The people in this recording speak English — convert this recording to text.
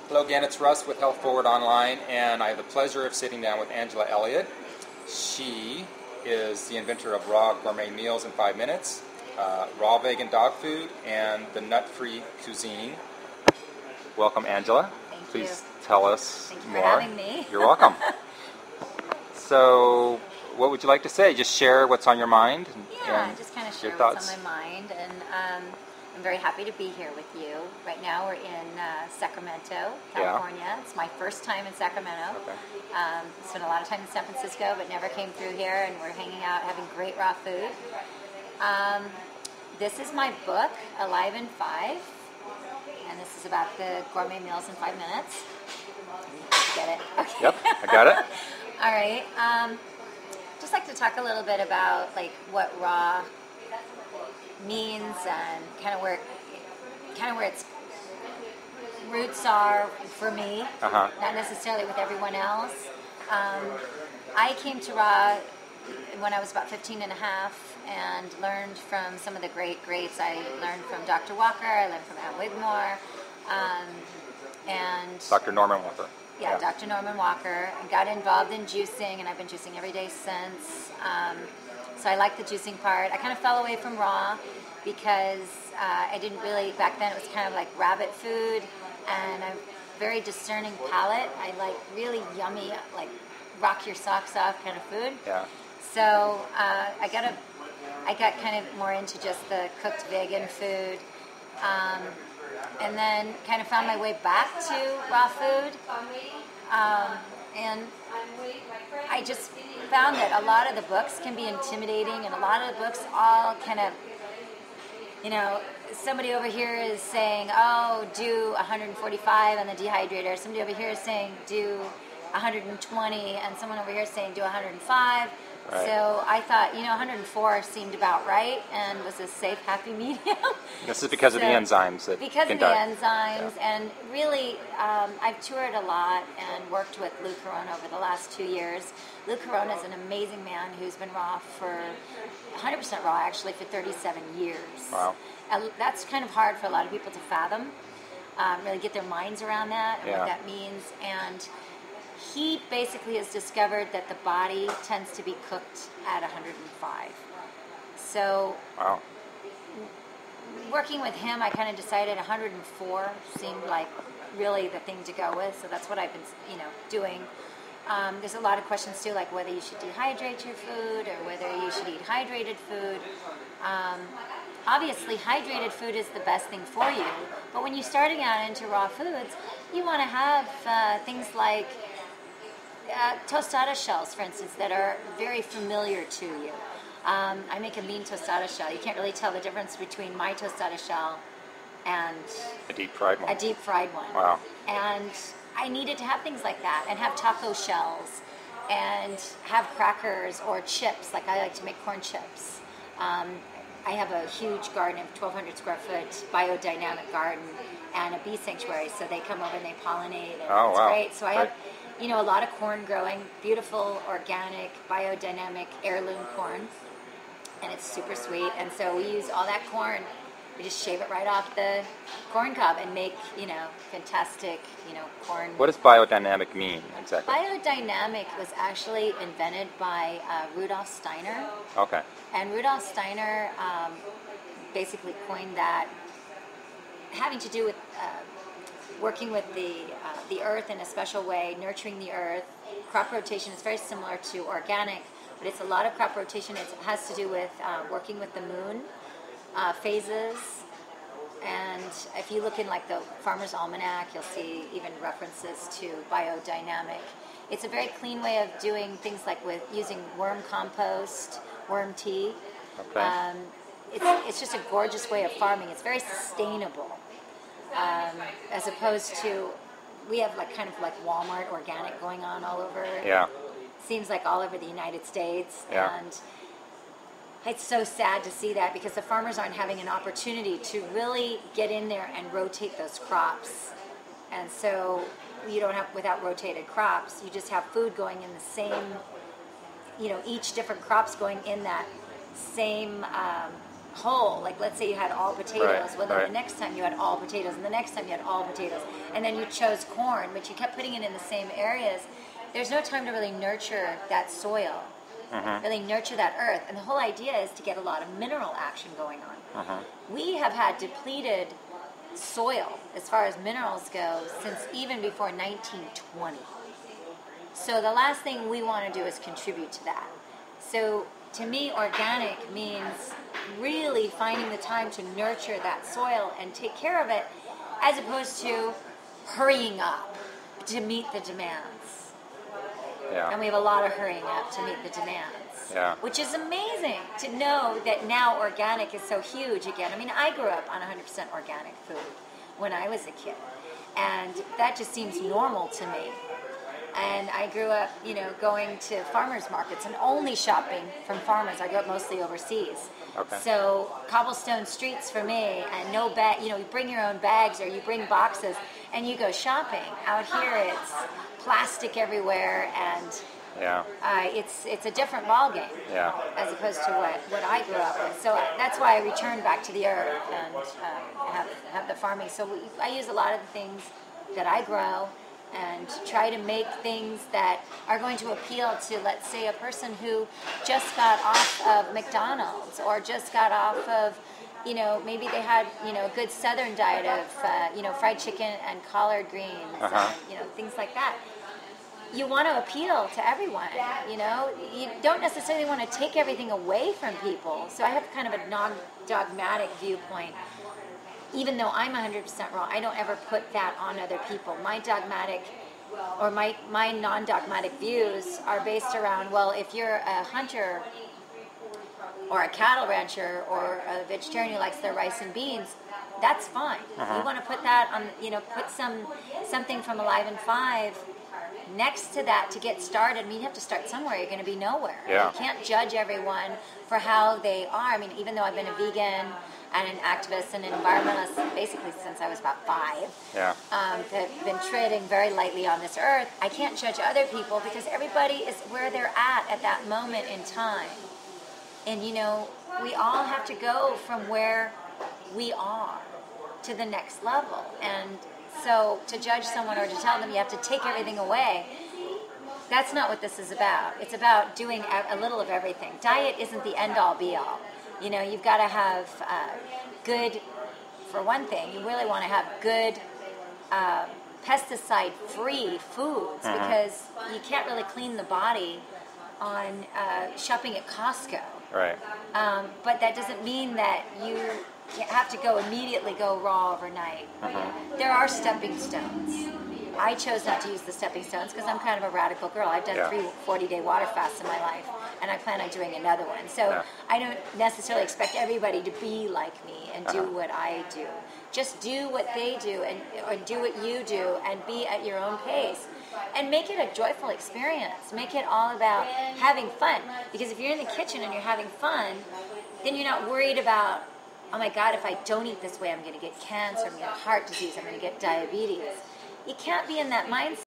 Hello again, it's Russ with Health Forward Online, and I have the pleasure of sitting down with Angela Elliott. She is the inventor of raw gourmet meals in 5 minutes, raw vegan dog food, and the nut-free cuisine. Welcome, Angela. Thank you. Please tell us Thank you more. for having me. You're welcome. So, what would you like to say? Just share what's on your mind? Yeah, just kind of share what's on my mind. And I'm very happy to be here with you. Right now we're in Sacramento, California. Yeah. It's my first time in Sacramento. Okay. Spent a lot of time in San Francisco, but never came through here, and we're hanging out, having great raw food. This is my book, Alive in 5, and this is about the gourmet meals in 5 minutes. Get it? Okay. Yep, I got it. All right. Just like to talk a little bit about like what raw means and kind of where its roots are for me, not necessarily with everyone else. I came to raw when I was about 15 and a half and learned from some of the greats. I learned from Dr. Walker, I learned from Ann Wigmore, and Dr. Norman Walker. Yeah, Dr. Norman Walker. I got involved in juicing, and I've been juicing every day since. So I like the juicing part. I kind of fell away from raw because I didn't really, back then it was kind of like rabbit food, and I'm very discerning palate. I like really yummy, like rock your socks off kind of food. Yeah. So I got kind of more into just the cooked vegan food. And then kind of found my way back to raw food. And I just found that a lot of the books can be intimidating, and a lot of the books all kind of, you know, somebody over here is saying, oh, do 145 on the dehydrator. Somebody over here is saying, do 120, and someone over here is saying, do 105. Right. So I thought, 104 seemed about right and was a safe, happy medium. This is because of the enzymes that Because of the enzymes, and really, I've toured a lot and worked with Lou Corona over the last 2 years. Lou Corona is an amazing man who's been raw for 100% raw, actually, for 37 years. Wow. And that's kind of hard for a lot of people to fathom, really get their minds around that and what that means. And he basically has discovered that the body tends to be cooked at 105. So, working with him, I kind of decided 104 seemed like really the thing to go with. So that's what I've been, doing. There's a lot of questions too, like whether you should dehydrate your food or whether you should eat hydrated food. Obviously, hydrated food is the best thing for you. But when you're starting out into raw foods, you want to have things like tostada shells, for instance, that are very familiar to you. I make a mean tostada shell. You can't really tell the difference between my tostada shell and a deep fried one. A deep fried one. Wow. And I needed to have things like that, and have taco shells, and have crackers or chips. Like I like to make corn chips. I have a huge garden, of 1,200 square foot biodynamic garden, and a bee sanctuary. So they come over and they pollinate, and it's great. So I have a lot of corn growing, beautiful, organic, biodynamic heirloom corn, and it's super sweet. And so we use all that corn, we just shave it right off the corn cob and make, fantastic, corn. What does biodynamic mean exactly? Biodynamic was actually invented by Rudolf Steiner. Okay. And Rudolf Steiner basically coined that, having to do with working with the earth in a special way, nurturing the earth. Crop rotation is very similar to organic, but it's a lot of crop rotation. It has to do with working with the moon phases. And if you look in like the Farmer's Almanac, you'll see even references to biodynamic. It's a very clean way of doing things like with using worm compost, worm tea. Okay. It's just a gorgeous way of farming. It's very sustainable. As opposed to, we have like kind of like Walmart organic going on all over. Yeah. Seems like all over the United States. Yeah. And it's so sad to see that, because the farmers aren't having an opportunity to really get in there and rotate those crops. And so you don't have, without rotated crops, you just have food going in the same, each different crops going in that same whole. Like, let's say you had all potatoes. Right, Well, then right. the next time you had all potatoes, and the next time you had all potatoes. And then you chose corn, but you kept putting it in the same areas. There's no time to really nurture that soil, really nurture that earth. And the whole idea is to get a lot of mineral action going on. We have had depleted soil as far as minerals go since even before 1920. So the last thing we want to do is contribute to that. So to me, organic means really finding the time to nurture that soil and take care of it, as opposed to hurrying up to meet the demands. Yeah. And we have a lot of hurrying up to meet the demands. Yeah. Which is amazing to know that now organic is so huge again. I mean, I grew up on 100% organic food when I was a kid. And that just seems normal to me. And I grew up, going to farmers markets and only shopping from farmers. I grew up mostly overseas. Okay. So cobblestone streets for me, and no bag. You bring your own bags or you bring boxes and you go shopping. Out here, it's plastic everywhere, and Yeah. it's a different ballgame. Yeah. As opposed to what I grew up with. So that's why I returned back to the earth and have the farming. So I use a lot of the things that I grow and try to make things that are going to appeal to, let's say, a person who just got off of McDonald's or just got off of, maybe they had, a good southern diet of, fried chicken and collard greens and, things like that. You want to appeal to everyone, You don't necessarily want to take everything away from people. So I have kind of a non-dogmatic viewpoint. Even though I'm 100% raw, I don't ever put that on other people. My dogmatic or my non-dogmatic views are based around, well, if you're a hunter or a cattle rancher or a vegetarian who likes their rice and beans, that's fine. You want to put that on, put something from Alive and Five next to that to get started. I mean, you have to start somewhere. You're going to be nowhere. Yeah. You can't judge everyone for how they are. I mean, even though I've been a vegan and an activist and an environmentalist basically since I was about 5, Yeah. have been treading very lightly on this earth, I can't judge other people because everybody is where they're at that moment in time. And, we all have to go from where we are to the next level. And so to judge someone or to tell them you have to take everything away, that's not what this is about. It's about doing a little of everything. Diet isn't the end-all, be-all. You've got to have good, for one thing, you really want to have good pesticide-free foods because you can't really clean the body on shopping at Costco. Right. But that doesn't mean that you have to immediately go raw overnight. There are stepping stones. I chose not to use the stepping stones because I'm kind of a radical girl. I've done 3 40-day water fasts in my life, and I plan on doing another one. So I don't necessarily expect everybody to be like me and do what I do. Just do what they do or do what you do and be at your own pace. And make it a joyful experience. Make it all about having fun. Because if you're in the kitchen and you're having fun, then you're not worried about, oh my God, if I don't eat this way, I'm going to get cancer, I'm going to get heart disease, I'm going to get diabetes. You can't be in that mindset.